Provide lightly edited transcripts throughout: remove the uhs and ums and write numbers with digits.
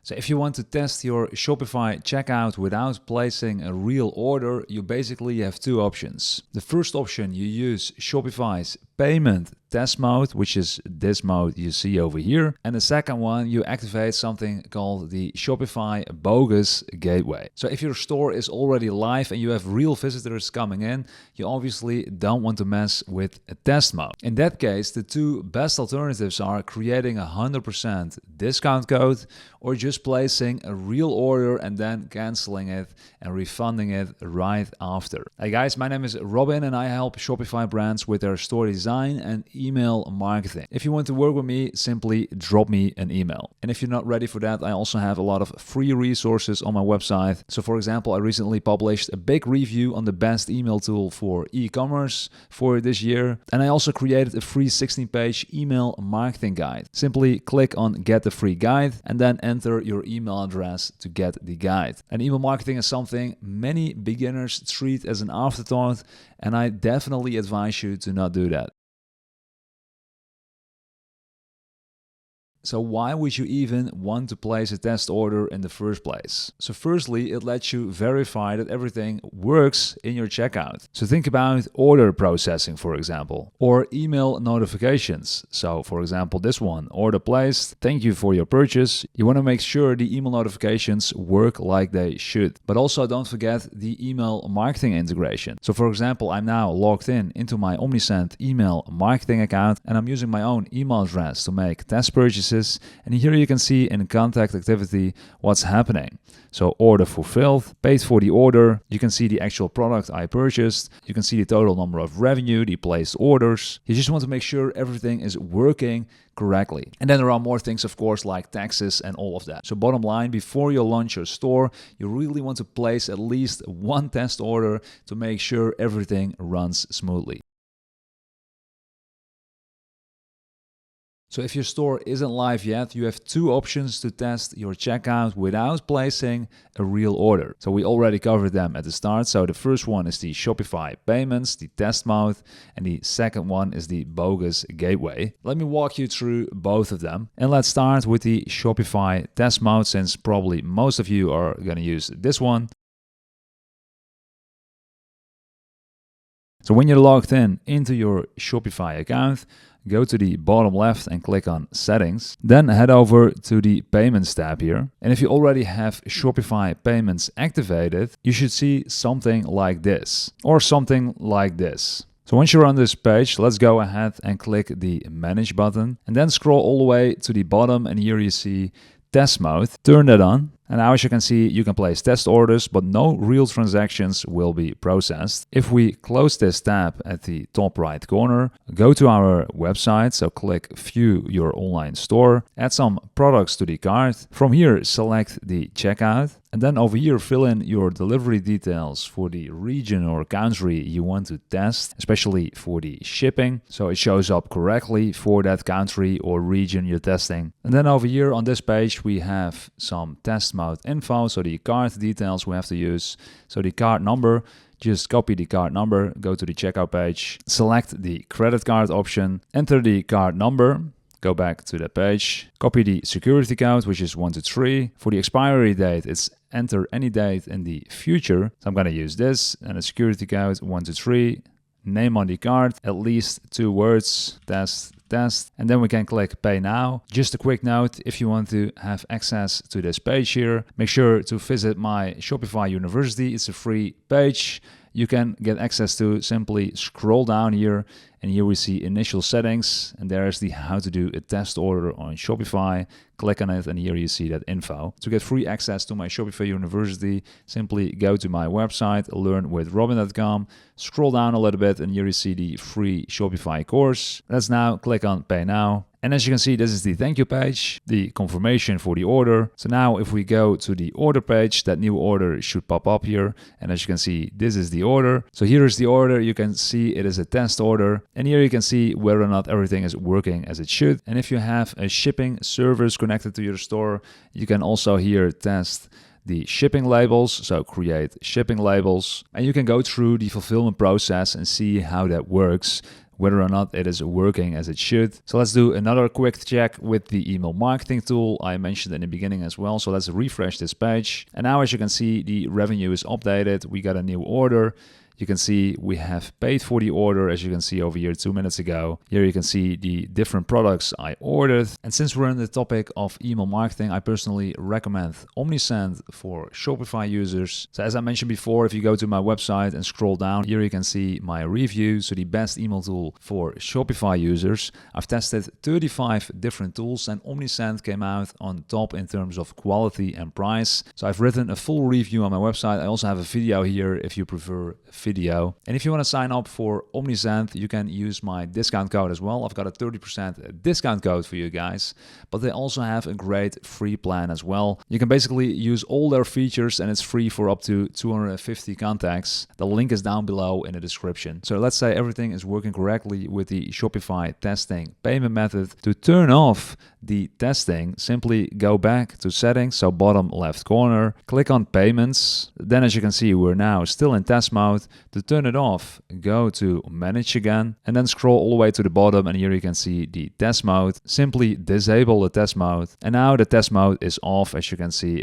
So if you want to test your Shopify checkout without placing a real order, you basically have two options. The first option, you use Shopify's payment test mode, which is this mode you see over here. And the second one, you activate something called the Shopify Bogus gateway. So if your store is already live and you have real visitors coming in, you obviously don't want to mess with a test mode. In that case, the two best alternatives are creating a 100% discount code or just placing a real order and then canceling it and refunding it right after. Hey guys, my name is Robin and I help Shopify brands with their store design and email marketing. If you want to work with me, simply drop me an email. And if you're not ready for that, I also have a lot of free resources on my website. So for example, I recently published a big review on the best email tool for e-commerce for this year. And I also created a free 16-page email marketing guide. Simply click on get the free guide and then enter your email address to get the guide. And email marketing is something many beginners treat as an afterthought, and I definitely advise you to not do that. So why would you even want to place a test order in the first place? So firstly, it lets you verify that everything works in your checkout. So think about order processing, for example, or email notifications. So for example, this one, order placed, thank you for your purchase. You want to make sure the email notifications work like they should. But also don't forget the email marketing integration. So for example, I'm now logged into my Omnisend email marketing account and I'm using my own email address to make test purchases. And here you can see in contact activity what's happening. So order fulfilled, paid for the order. You can see the actual product I purchased. You can see the total number of revenue, the placed orders. You just want to make sure everything is working correctly. And then there are more things, of course, like taxes and all of that. So bottom line, before you launch your store, you really want to place at least one test order to make sure everything runs smoothly. So if your store isn't live yet, you have two options to test your checkout without placing a real order. So we already covered them at the start. So the first one is the Shopify payments, the test mode, and the second one is the Bogus gateway. Let me walk you through both of them. And let's start with the Shopify test mode, since probably most of you are going to use this one. So when you're logged into your Shopify account, go to the bottom left and click on Settings. Then head over to the Payments tab here. And if you already have Shopify Payments activated, you should see something like this or something like this. So once you're on this page, let's go ahead and click the Manage button and then scroll all the way to the bottom, and here you see Test Mode. Turn that on. And now as you can see, you can place test orders, but no real transactions will be processed. If we close this tab at the top right corner, go to our website, so click View Your Online Store, add some products to the cart. From here, select the checkout. And then over here, fill in your delivery details for the region or country you want to test, especially for the shipping. So it shows up correctly for that country or region you're testing. And then over here on this page, we have some test mode info, so the cart details we have to use. So the cart number, just copy the card number, go to the checkout page, select the credit card option, enter the card number, go back to the page, copy the security code, which is 123. For the expiry date, it's enter any date in the future. So I'm going to use this, and the security code 123. Name on the card, at least 2 words, test, and then we can click Pay Now. Just a quick note, if you want to have access to this page here, make sure to visit my Shopify University. It's a free page you can get access to. Simply scroll down here, and here we see initial settings, and there's the how to do a test order on Shopify. Click on it, and here you see that info. To get free access to my Shopify University, simply go to my website, learnwithrobin.com, scroll down a little bit, and here you see the free Shopify course. Let's now click on Pay Now. And as you can see, this is the thank you page, the confirmation for the order. So now if we go to the order page, that new order should pop up here. And as you can see, this is the order. So here is the order. You can see it is a test order. And here you can see whether or not everything is working as it should. And if you have a shipping service connected to your store, you can also here test the shipping labels, so create shipping labels. And you can go through the fulfillment process and see how that works whether or not it is working as it should. So let's do another quick check with the email marketing tool I mentioned in the beginning as well. So let's refresh this page. And now as you can see, the revenue is updated. We got a new order. You can see we have paid for the order, as you can see over here 2 minutes ago. Here you can see the different products I ordered. And since we're on the topic of email marketing, I personally recommend OmniSend for Shopify users. So as I mentioned before, if you go to my website and scroll down, here you can see my review. So the best email tool for Shopify users. I've tested 35 different tools and OmniSend came out on top in terms of quality and price. So I've written a full review on my website. I also have a video here if you prefer video. And if you want to sign up for OmniSend, you can use my discount code as well. I've got a 30% discount code for you guys, but they also have a great free plan as well. You can basically use all their features and it's free for up to 250 contacts. The link is down below in the description. So let's say everything is working correctly with the Shopify testing payment method. To turn off the testing, simply go back to settings, so bottom left corner, click on payments. Then as you can see, we're now still in test mode. To turn it off, go to manage again and then scroll all the way to the bottom and here you can see the test mode. Simply disable the test mode and now the test mode is off, as you can see.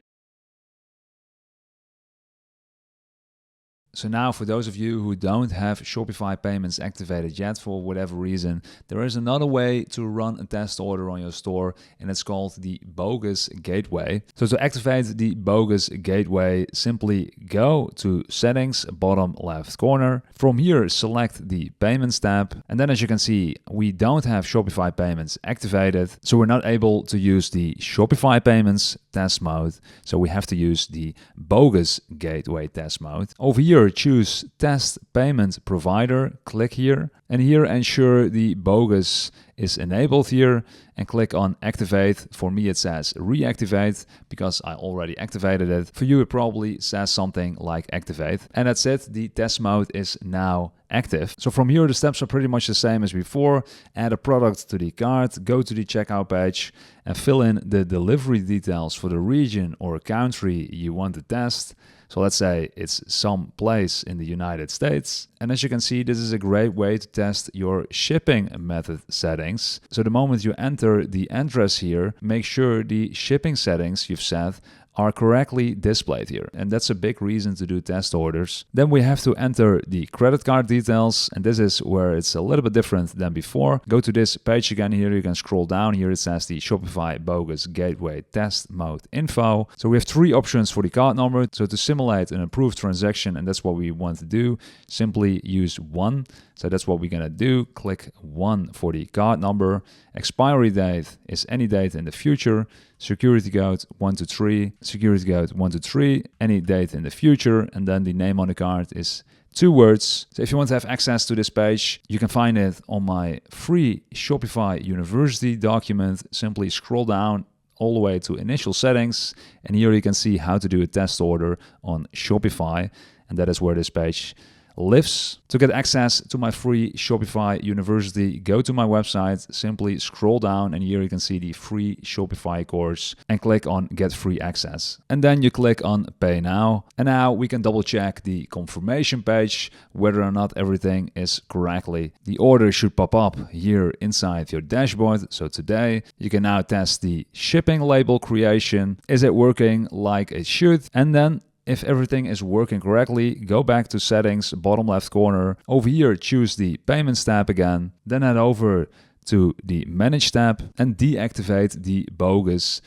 So now for those of you who don't have Shopify payments activated yet for whatever reason, there is another way to run a test order on your store and it's called the Bogus Gateway. So to activate the Bogus Gateway, simply go to settings, bottom left corner. From here, select the payments tab. And then as you can see, we don't have Shopify payments activated. So we're not able to use the Shopify payments test mode. So we have to use the Bogus Gateway test mode. Over here, choose Test Payment Provider, click here, and here ensure the Bogus is enabled here and click on Activate. For me it says Reactivate because I already activated it. For you it probably says something like Activate. And that's it, the test mode is now active. So from here the steps are pretty much the same as before. Add a product to the cart, go to the checkout page and fill in the delivery details for the region or country you want to test. So let's say it's some place in the United States. And as you can see, this is a great way to test your shipping method settings. So the moment you enter the address here, make sure the shipping settings you've set are correctly displayed here. And that's a big reason to do test orders. Then we have to enter the credit card details. And this is where it's a little bit different than before. Go to this page again here. You can scroll down here. It says the Shopify Bogus Gateway Test Mode Info. So we have 3 options for the card number. So to simulate an approved transaction, and that's what we want to do, simply use 1. So that's what we're gonna do. Click 1 for the card number. Expiry date is any date in the future. Security code 123. Security code 123. Any date in the future. And then the name on the card is 2 words. So if you want to have access to this page, you can find it on my free Shopify University document. Simply scroll down all the way to initial settings. And here you can see how to do a test order on Shopify. And that is where this page lives. To get access to my free Shopify University, go to my website, simply scroll down and here you can see the free Shopify course and click on Get Free Access. And then you click on Pay Now. And now we can double check the confirmation page whether or not everything is correctly. The order should pop up here inside your dashboard. So today you can now test the shipping label creation. Is it working like it should? And then if everything is working correctly, go back to settings, bottom left corner. Over here, choose the payments tab again. Then head over to the manage tab and deactivate the Bogus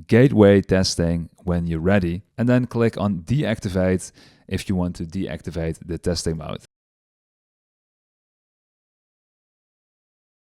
Gateway testing when you're ready. And then click on deactivate if you want to deactivate the testing mode.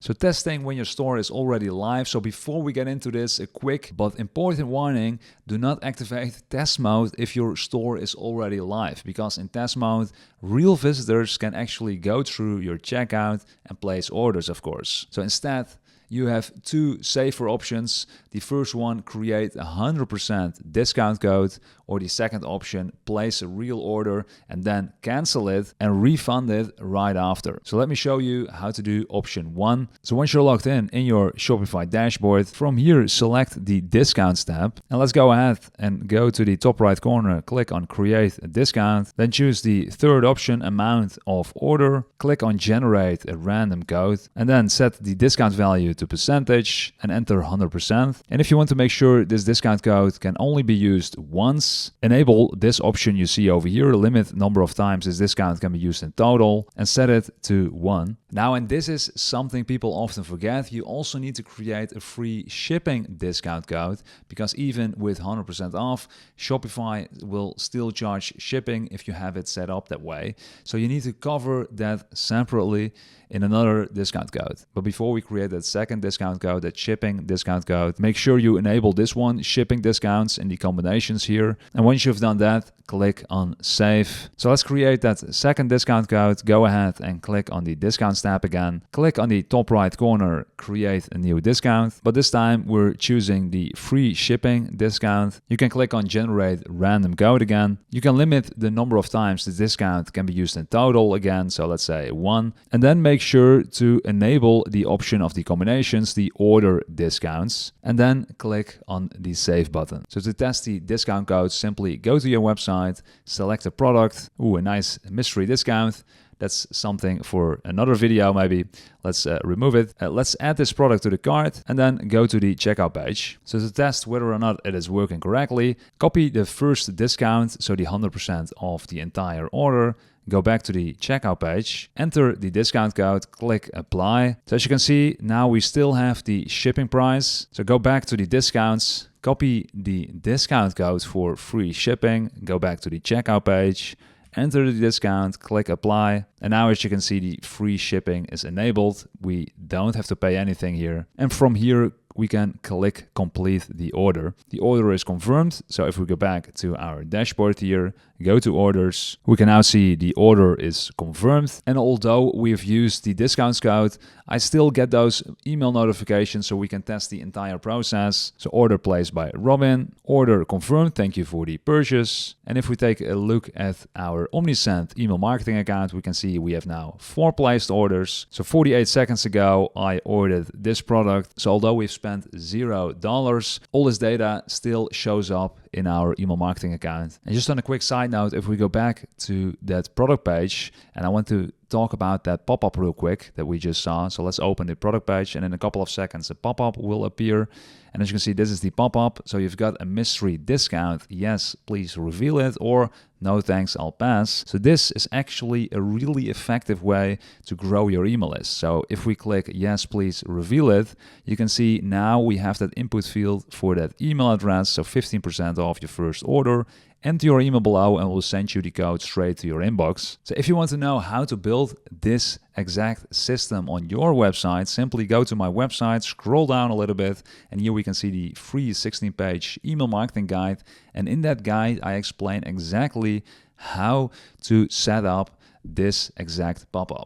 So testing when your store is already live. So before we get into this, a quick but important warning: do not activate test mode if your store is already live, because in test mode, real visitors can actually go through your checkout and place orders, of course. So instead, you have two safer options. The first one, create a 100% discount code, or the second option, place a real order and then cancel it and refund it right after. So let me show you how to do option 1. So once you're logged in your Shopify dashboard, from here select the discounts tab, and let's go ahead and go to the top right corner, click on create a discount, then choose the third option, amount of order, click on generate a random code, and then set the discount value to percentage and enter 100%. And if you want to make sure this discount code can only be used once, enable this option you see over here, limit number of times this discount can be used in total, and set it to 1. Now, and this is something people often forget, you also need to create a free shipping discount code, because even with 100% off, Shopify will still charge shipping if you have it set up that way. So you need to cover that separately in another discount code. But before we create that second discount code, that shipping discount code, make sure you enable this one, shipping discounts, in the combinations here. And once you've done that, click on save. So let's create that second discount code. Go ahead and click on the discounts tab again. Click on the top right corner, create a new discount. But this time we're choosing the free shipping discount. You can click on generate random code again. You can limit the number of times the discount can be used in total again. So let's say 1. And then make sure to enable the option of the combinations, the order discounts, and then click on the save button. So to test the discount code, simply go to your website, select a product. Ooh, a nice mystery discount. That's something for another video maybe. Let's remove it. Let's add this product to the cart and then go to the checkout page. So to test whether or not it is working correctly, copy the first discount, so the 100% of the entire order. Go back to the checkout page, enter the discount code, click apply. So as you can see, now we still have the shipping price. So go back to the discounts, copy the discount code for free shipping, go back to the checkout page, enter the discount, click apply. And now as you can see, the free shipping is enabled. We don't have to pay anything here. And from here, we can click complete the order. The order is confirmed. So if we go back to our dashboard here, go to orders, we can now see the order is confirmed. And although we've used the discounts code, I still get those email notifications so we can test the entire process. So order placed by Robin, order confirmed, thank you for the purchase. And if we take a look at our Omnisend email marketing account, we can see we have now 4 placed orders. So 48 seconds ago, I ordered this product. So although we've spent $0, all this data still shows up in our email marketing account. And just on a quick side note, if we go back to that product page, and I want to talk about that pop-up real quick that we just saw. So let's open the product page, and in a couple of seconds a pop-up will appear. And as you can see, this is the pop-up. So you've got a mystery discount. Yes, please reveal it, or no thanks, I'll pass. So this is actually a really effective way to grow your email list. So if we click yes, please reveal it, you can see now we have that input field for that email address. So 15% off your first order. Enter your email below and we'll send you the code straight to your inbox. So if you want to know how to build this exact system on your website, simply go to my website, scroll down a little bit, and here we can see the free 16-page email marketing guide. And in that guide, I explain exactly how to set up this exact pop-up.